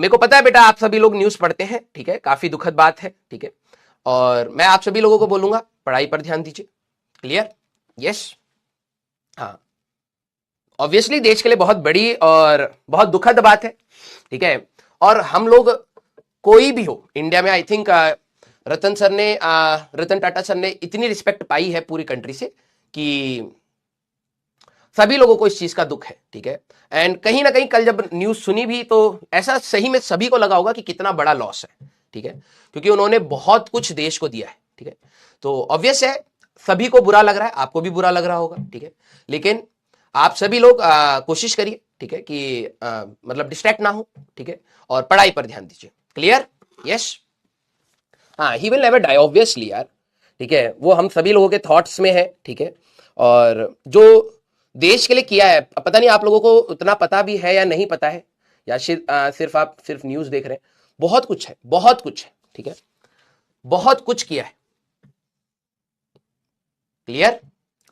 मेरे को पता है बेटा आप सभी लोग न्यूज पढ़ते हैं, ठीक है, काफी दुखद बात है, ठीक है, और मैं आप सभी लोगों को बोलूंगा पढ़ाई पर ध्यान दीजिए। क्लियर? यस। हाँ, ऑब्वियसली देश के लिए बहुत बड़ी और बहुत दुखद बात है, ठीक है, और हम लोग कोई भी हो इंडिया में, I think Ratan Tata sir ने इतनी रिस्पेक्ट पाई है पूरी कंट्री से कि सभी लोगों को इस चीज का दुख है, ठीक है। एंड कहीं ना कहीं कल जब न्यूज सुनी भी तो ऐसा सही में सभी को लगा होगा कि कितना बड़ा लॉस है, ठीक है, क्योंकि उन्होंने बहुत कुछ देश को दिया है, ठीक है। तो ऑब्वियस है सभी को बुरा लग रहा है, आपको भी बुरा लग रहा होगा, ठीक है, लेकिन आप सभी लोग कोशिश करिए, ठीक है, कि मतलब डिस्ट्रैक्ट ना हो, ठीक है, और पढ़ाई पर ध्यान दीजिए। क्लियर? यस। हाँ, he will never die, obviously यार, ठीक है, वो हम सभी लोगों के थॉट्स में है, ठीक है, और जो देश के लिए किया है, पता नहीं आप लोगों को उतना पता भी है या नहीं पता है, या सिर्फ आप सिर्फ न्यूज देख रहे हैं। बहुत कुछ है, बहुत कुछ है, ठीक है, बहुत कुछ किया है। क्लियर?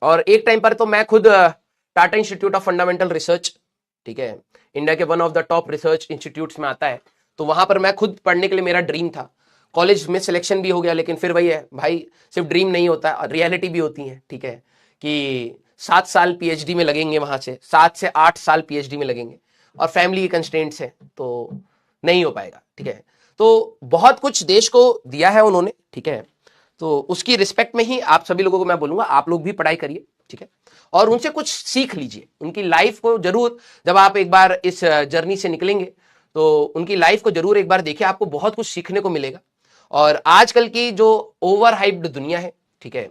और एक टाइम पर तो मैं खुद Tata institute of fundamental research, ठीक है, इंडिया के one of the top research institutes में आता है, तो वहां पर मैं खुद पढ़ने के लिए मेरा ड्रीम था। कॉलेज में सिलेक्शन भी हो गया, लेकिन फिर वही है भाई, सिर्फ ड्रीम नहीं होता, रियलिटी भी होती है, ठीक है, कि 7 साल पीएचडी में लगेंगे, वहां से 7 से 8 साल पीएचडी में लगेंगे, और फैमिली की कंस्ट्रेंट्स है तो नहीं हो पाएगा, ठीक है। तो बहुत कुछ देश को दिया है उन्होंने, ठीक है, तो उसकी रिस्पेक्ट में ही आप सभी लोगों को मैं बोलूंगा आप लोग भी पढ़ाई करिए, ठीक है, और उनसे कुछ सीख लीजिए, उनकी लाइफ को जरूर, जब आप एक बार इस जर्नी से निकलेंगे तो उनकी लाइफ को जरूर एक बार देखिए, आपको बहुत कुछ सीखने को मिलेगा। और आजकल की जो ओवर हाइप्ड दुनिया है, ठीक है,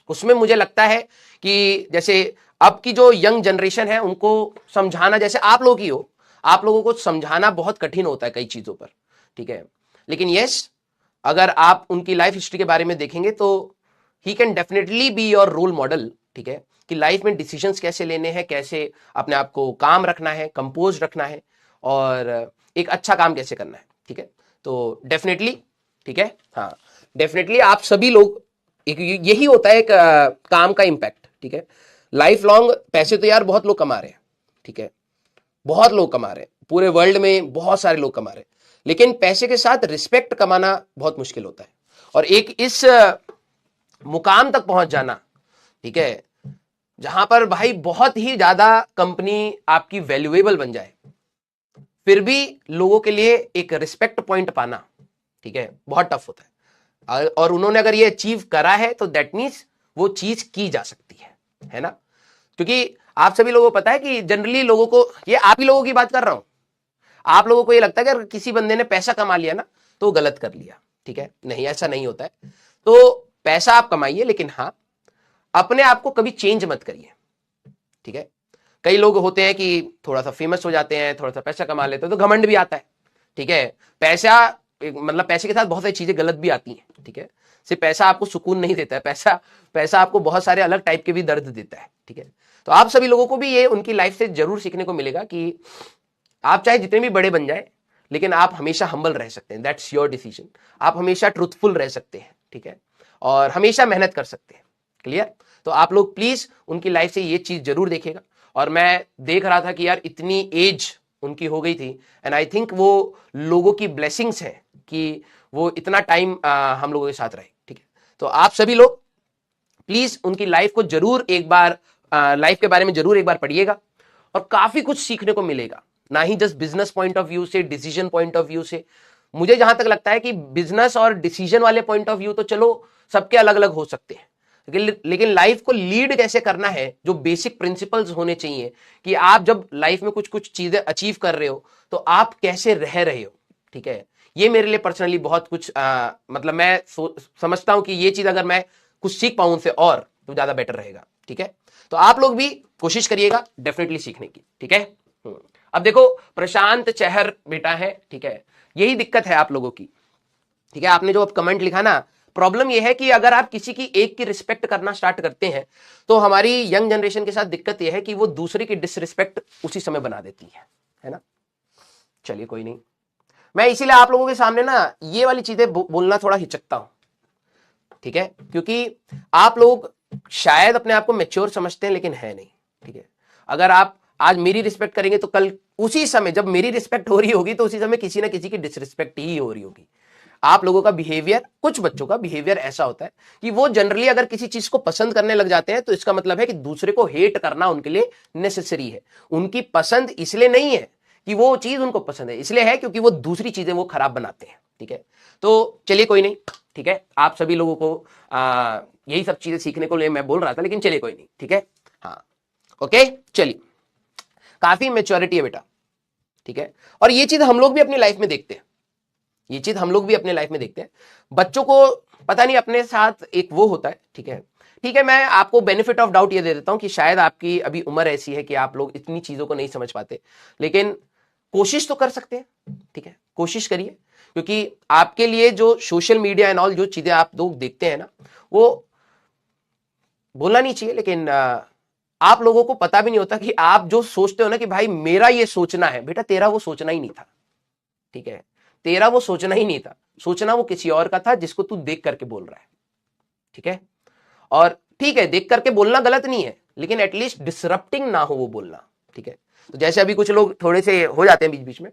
उसमें मुझे लगता है कि जैसे अब की जो यंग जनरेशन है उनको समझाना, जैसे आप लोग ही हो, आप लोगों को समझाना बहुत कठिन होता है कई चीजों पर, ठीक है, लेकिन यस, अगर आप उनकी लाइफ हिस्ट्री के बारे में देखेंगे तो he can definitely be your role model, ठीक है, कि लाइफ में डिसीजंस कैसे लेने हैं, कैसे अपने आप को काम रखना है, कंपोज रखना है, और एक अच्छा काम कैसे करना है, ठीक है। तो डेफिनेटली, ठीक है, हाँ, डेफिनेटली आप सभी लोग, यही होता है एक काम का इंपैक्ट, ठीक है। लाइफ लॉन्ग पैसे तो यार बहुत लोग कमा रहे हैं, ठीक है, बहुत लोग कमा रहे हैं, पूरे वर्ल्ड में बहुत सारे लोग कमा रहे हैं, लेकिन पैसे के साथ रिस्पेक्ट कमाना बहुत मुश्किल होता है। और एक इस मुकाम तक पहुंच जाना, ठीक है, जहां पर भाई बहुत ही ज्यादा कंपनी आपकी वैल्यूएबल बन जाए, फिर भी लोगों के लिए एक रिस्पेक्ट पॉइंट पाना, ठीक है, बहुत टफ होता है। और उन्होंने अगर ये अचीव करा है तो दैट मीन्स वो चीज की जा सकती है ना, क्योंकि आप सभी लोगों को पता है कि जनरली लोगों को, ये आप ही लोगों की बात कर रहा हूं, आप लोगों को ये लगता है कि अगर किसी बंदे ने पैसा कमा लिया ना तो गलत कर लिया, ठीक है, नहीं, ऐसा नहीं होता है। तो पैसा आप कमाइए, लेकिन हाँ, अपने आप को कभी चेंज मत करिए, ठीक है। कई लोग होते हैं कि थोड़ा सा फेमस हो जाते हैं, थोड़ा सा पैसा कमा लेते हैं तो घमंड भी आता है, ठीक है। पैसा, मतलब पैसे के साथ बहुत सारी चीजें गलत भी आती हैं, ठीक है, सिर्फ पैसा आपको सुकून नहीं देता है, पैसा पैसा आपको बहुत सारे अलग टाइप के भी दर्द देता है, ठीक है। तो आप सभी लोगों को भी ये उनकी लाइफ से जरूर सीखने को मिलेगा कि आप चाहे जितने भी बड़े बन जाए, लेकिन आप हमेशा हम्बल रह सकते हैं, दैट्स योर डिसीजन। आप हमेशा ट्रूथफुल रह सकते हैं, ठीक है, और हमेशा मेहनत कर सकते हैं। क्लियर? तो आप लोग प्लीज उनकी लाइफ से ये चीज जरूर देखेगा। और मैं देख रहा था कि यार इतनी एज उनकी हो गई थी, एंड आई थिंक वो लोगों की ब्लेसिंग्स है कि वो इतना टाइम हम लोगों के साथ रहे, ठीक है। तो आप सभी लोग प्लीज उनकी लाइफ को जरूर एक बार, लाइफ के बारे में जरूर एक बार पढ़िएगा, और काफी कुछ सीखने को मिलेगा, ना ही just business point of view से, डिसीजन पॉइंट ऑफ व्यू से। मुझे जहां तक लगता है कि बिजनेस और डिसीजन वाले पॉइंट ऑफ व्यू तो चलो सबके अलग अलग हो सकते हैं, लेकिन लाइफ को लीड कैसे करना है, जो बेसिक प्रिंसिपल्स होने चाहिए कि आप जब लाइफ में कुछ कुछ चीजें अचीव कर रहे हो तो आप कैसे रह रहे हो, ठीक है। ये मेरे लिए पर्सनली बहुत कुछ मतलब मैं समझता हूं कि ये चीज अगर मैं कुछ सीख पाऊं उनसे और तो ज्यादा बेटर रहेगा, ठीक है। तो आप लोग भी कोशिश करिएगा डेफिनेटली सीखने की, ठीक है। अब देखो, प्रशांत चहर बेटा है, ठीक है, यही दिक्कत है आप लोगों की, ठीक है। आपने जो अब कमेंट लिखा ना, प्रॉब्लम यह है कि अगर आप किसी की एक की रिस्पेक्ट करना स्टार्ट करते हैं तो हमारी यंग जनरेशन के साथ दिक्कत यह है कि वो दूसरे की डिसरिस्पेक्ट उसी समय बना देती है ना। चलिए कोई नहीं, मैं इसीलिए आप लोगों के सामने ना ये वाली चीजें बोलना थोड़ा हिचकता हूं, ठीक है, क्योंकि आप लोग शायद अपने आप को मैच्योर समझते हैं लेकिन है नहीं, ठीक है। अगर आप आज मेरी रिस्पेक्ट करेंगे तो कल उसी समय जब मेरी रिस्पेक्ट हो रही होगी तो उसी समय किसी ना किसी की डिसरिस्पेक्ट ही हो रही होगी। आप लोगों का बिहेवियर, कुछ बच्चों का बिहेवियर ऐसा होता है कि वो जनरली अगर किसी चीज को पसंद करने लग जाते हैं तो इसका मतलब है कि दूसरे को हेट करना उनके लिए नेसेसरी है। उनकी पसंद इसलिए नहीं है कि वो चीज उनको पसंद है, इसलिए है क्योंकि वो दूसरी चीजें वो खराब बनाते हैं। ठीक है, तो चलिए कोई नहीं, ठीक है, आप सभी लोगों को यही सब चीजें सीखने को लिए मैं बोल रहा था, लेकिन चलिए कोई नहीं, ठीक है। हाँ, ओके, चलिए, काफी मेच्योरिटी है बेटा, ठीक है। और ये चीज हम लोग भी अपनी लाइफ में देखते हैं, ये चीज हम लोग भी अपने लाइफ में देखते हैं। बच्चों को पता नहीं अपने साथ एक वो होता है, ठीक है, ठीक है। मैं आपको बेनिफिट ऑफ डाउट ये दे देता हूं कि शायद आपकी अभी उम्र ऐसी है कि आप लोग इतनी चीजों को नहीं समझ पाते, लेकिन कोशिश तो कर सकते हैं, ठीक है, कोशिश करिए। क्योंकि आपके लिए जो सोशल मीडिया एंड ऑल जो चीजें आप लोग देखते हैं ना, वो बोलना नहीं चाहिए, लेकिन आप लोगों को पता भी नहीं होता कि आप जो सोचते हो ना कि भाई मेरा ये सोचना है, बेटा तेरा वो सोचना ही नहीं था, ठीक है, तेरा वो सोचना ही नहीं था, सोचना वो किसी और का था जिसको तू देख करके बोल रहा है, ठीक है। और ठीक है, देख करके बोलना गलत नहीं है, लेकिन एटलीस्ट डिसरप्टिंग ना हो वो बोलना, ठीक है। तो जैसे अभी कुछ लोग थोड़े से हो जाते हैं बीच बीच में,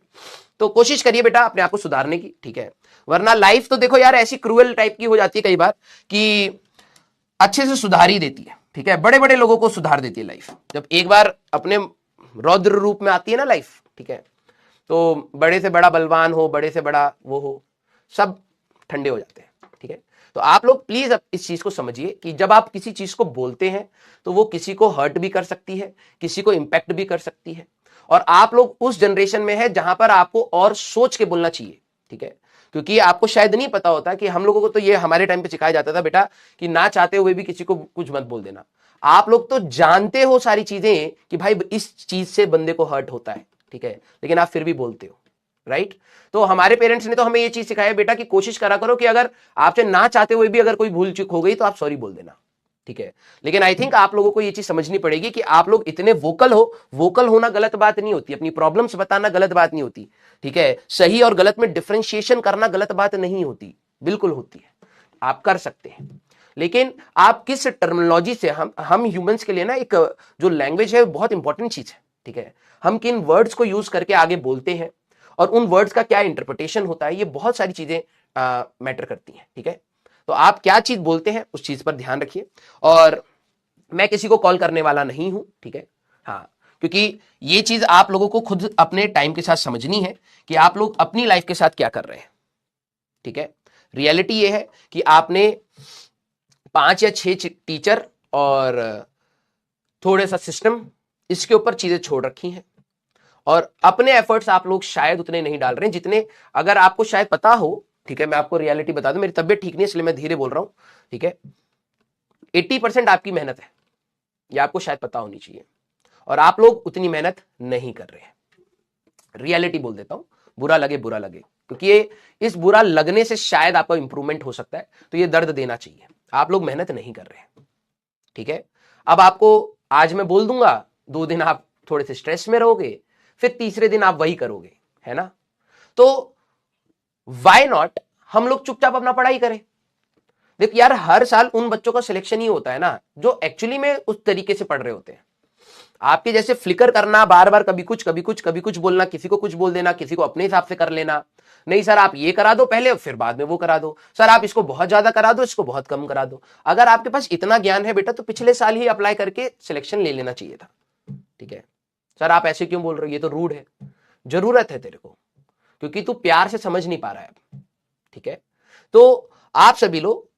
तो कोशिश करिए बेटा अपने आप को सुधारने की, ठीक है। वरना लाइफ तो देखो यार ऐसी क्रूअल टाइप की हो जाती है कई बार कि अच्छे से सुधार ही देती है, ठीक है, बड़े बड़े लोगों को सुधार देती है लाइफ। जब एक बार अपने रौद्र रूप में आती है ना लाइफ, ठीक है, तो बड़े से बड़ा बलवान हो, बड़े से बड़ा वो हो, सब ठंडे हो जाते हैं, ठीक है। तो आप लोग प्लीज अब इस चीज को समझिए कि जब आप किसी चीज को बोलते हैं तो वो किसी को हर्ट भी कर सकती है, किसी को इंपैक्ट भी कर सकती है। और आप लोग उस जनरेशन में है जहां पर आपको और सोच के बोलना चाहिए, ठीक है। क्योंकि आपको शायद नहीं पता होता कि हम लोगों को तो ये हमारे टाइम पे सिखाया जाता था बेटा कि ना चाहते हुए भी किसी को कुछ मत बोल देना। आप लोग तो जानते हो सारी चीजें कि भाई इस चीज से बंदे को हर्ट होता है, ठीक है, लेकिन आप फिर भी बोलते हो, राइट। तो हमारे पेरेंट्स ने तो हमें ये चीज सिखाया बेटा कि कोशिश करा करो कि अगर आपसे ना चाहते हुए भी अगर कोई भूल चूक हो गई तो आप सॉरी बोल देना, ठीक है। लेकिन आई थिंक आप लोगों को ये चीज समझनी पड़ेगी कि आप लोग इतने वोकल हो, वोकल होना गलत बात नहीं होती, अपनी प्रॉब्लम्स बताना गलत बात नहीं होती, ठीक है। सही और गलत में डिफरेंशिएशन करना गलत बात नहीं होती, बिल्कुल होती है, आप कर सकते हैं। लेकिन आप किस टर्मिनोलॉजी से, हम ह्यूमंस के लिए ना एक जो लैंग्वेज है बहुत इंपॉर्टेंट चीज है, ठीक है। हम किन वर्ड्स को यूज करके आगे बोलते हैं और उन वर्ड्स का क्या इंटरप्रिटेशन होता है, ये बहुत सारी चीजें मैटर करती हैं, ठीक है। तो आप क्या चीज बोलते हैं उस चीज पर ध्यान रखिए। और मैं किसी को कॉल करने वाला नहीं हूं, ठीक है, हाँ, क्योंकि ये चीज आप लोगों को खुद अपने टाइम के साथ समझनी है कि आप लोग अपनी लाइफ के साथ क्या कर रहे हैं, ठीक है। रियलिटी ये है कि आपने 5 या 6 टीचर और थोड़े सा सिस्टम, इसके ऊपर चीजें छोड़ रखी हैं और अपने एफर्ट्स आप लोग शायद उतने नहीं डाल रहे हैं जितने, अगर आपको शायद पता हो, ठीक है, मैं आपको रियलिटी बता दूं, मेरी तबियत ठीक नहीं है इसलिए मैं धीरे बोल रहा हूं, ठीक है। 80% आपकी मेहनत है, यह आपको शायद पता होनी चाहिए, और आप लोग उतनी मेहनत नहीं कर रहे हैं। रियलिटी बोल देता हूं, बुरा लगे बुरा लगे, क्योंकि ये इस बुरा लगने से शायद आपका इंप्रूवमेंट हो सकता है, तो ये दर्द देना चाहिए। आप लोग मेहनत नहीं कर रहे हैं, ठीक है। अब आपको आज मैं बोल दूंगा, 2 दिन आप थोड़े से स्ट्रेस में रहोगे, फिर तीसरे दिन आप वही करोगे, है ना। तो वाई नॉट हम लोग चुपचाप अपना पढ़ाई करें। देख यार, हर साल उन बच्चों का सिलेक्शन ही होता है ना जो एक्चुअली में उस तरीके से पढ़ रहे होते हैं। आपके जैसे फ्लिकर करना, बार बार कभी कुछ कभी कुछ कभी कुछ बोलना, किसी को कुछ बोल देना, किसी को अपने हिसाब से कर लेना, नहीं सर आप ये करा दो पहले फिर बाद में वो करा दो, सर आप इसको बहुत ज्यादा करा दो, इसको बहुत कम करा दो। अगर आपके पास इतना ज्ञान है बेटा तो पिछले साल ही अप्लाई करके सिलेक्शन ले लेना चाहिए था, ठीक है। सर आप ऐसे क्यों बोल रहे हो, ये तो रूड है। जरूरत है तेरे को, क्योंकि तू प्यार से समझ नहीं पा रहा है, ठीक है। तो आप सभी लोग,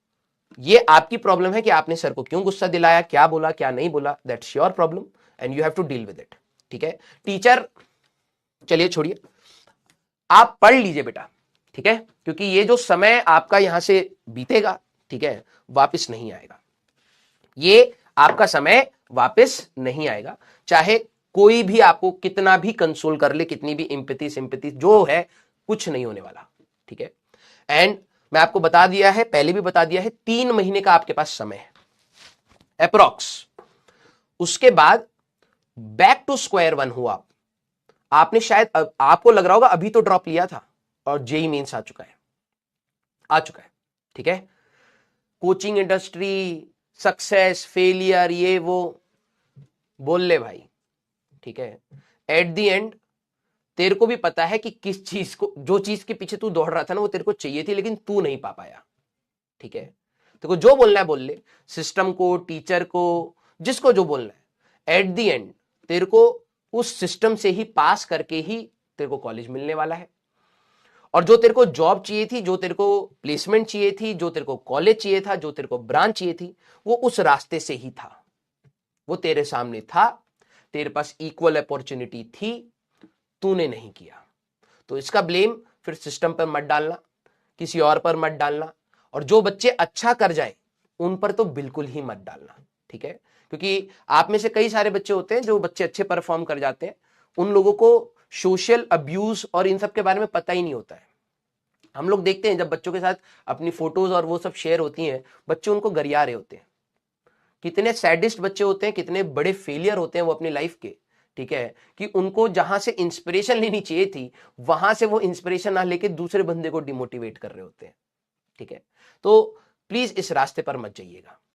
ये आपकी प्रॉब्लम है कि आपने सर को क्यों गुस्सा दिलाया, क्या बोला क्या नहीं बोला, that's your problem and you have to deal with it, ठीक है। टीचर चलिए छोड़िए, आप पढ़ लीजिए बेटा, ठीक है, क्योंकि ये जो समय आपका यहां से बीतेगा, ठीक है, वापस नहीं आएगा। ये आपका समय वापस नहीं आएगा, चाहे कोई भी आपको कितना भी कंसोल कर ले, कितनी भी एम्पैथी सिंपैथी जो है, कुछ नहीं होने वाला, ठीक है। एंड मैं आपको बता दिया है, पहले भी बता दिया है, 3 महीने का आपके पास समय है अप्रोक्स। उसके बाद बैक टू स्क्वायर वन हो आप। आपने शायद, आपको लग रहा होगा अभी तो ड्रॉप लिया था और जेई मेंस आ चुका है, ठीक है। कोचिंग इंडस्ट्री, सक्सेस, फेलियर, ये वो बोल ले भाई, ठीक है। एट द एंड तेरे को भी पता है कि किस चीज को, जो चीज के पीछे तू दौड़ रहा था ना वो तेरे को चाहिए थी लेकिन तू नहीं पा पाया। ठीक है, तेरे को जो बोलना है बोल ले, सिस्टम को, टीचर को, जिसको जो बोलना है। एट द एंड तेरे को उस सिस्टम से ही पास करके ही तेरे को कॉलेज मिलने वाला है। और जो तेरे को जॉब चाहिए थी, जो तेरे को प्लेसमेंट चाहिए थी, जो तेरे को कॉलेज चाहिए था, जो तेरे को ब्रांच चाहिए थी, वो उस रास्ते से ही था, वो तेरे सामने था, तेरे पास इक्वल अपॉर्चुनिटी थी, तूने नहीं किया। तो इसका ब्लेम फिर सिस्टम पर मत डालना, किसी और पर मत डालना, और जो बच्चे अच्छा कर जाए उन पर तो बिल्कुल ही मत डालना। ठीक है, क्योंकि आप में से कई सारे बच्चे होते हैं जो बच्चे अच्छे परफॉर्म कर जाते हैं, उन लोगों को सोशल अब्यूज और इन सब के बारे में पता ही नहीं होता है। हम लोग देखते हैं जब बच्चों के साथ अपनी फोटोज और वो सब शेयर होती हैं, बच्चे उनको गरिया रहे होते हैं। कितने सैडिस्ट बच्चे होते हैं, कितने बड़े फेलियर होते हैं वो अपनी लाइफ के। ठीक है, कि उनको जहां से इंस्पिरेशन लेनी चाहिए थी वहां से वो इंस्पिरेशन ना लेके दूसरे बंदे को डिमोटिवेट कर रहे होते हैं। ठीक है, तो प्लीज इस रास्ते पर मत जाइएगा।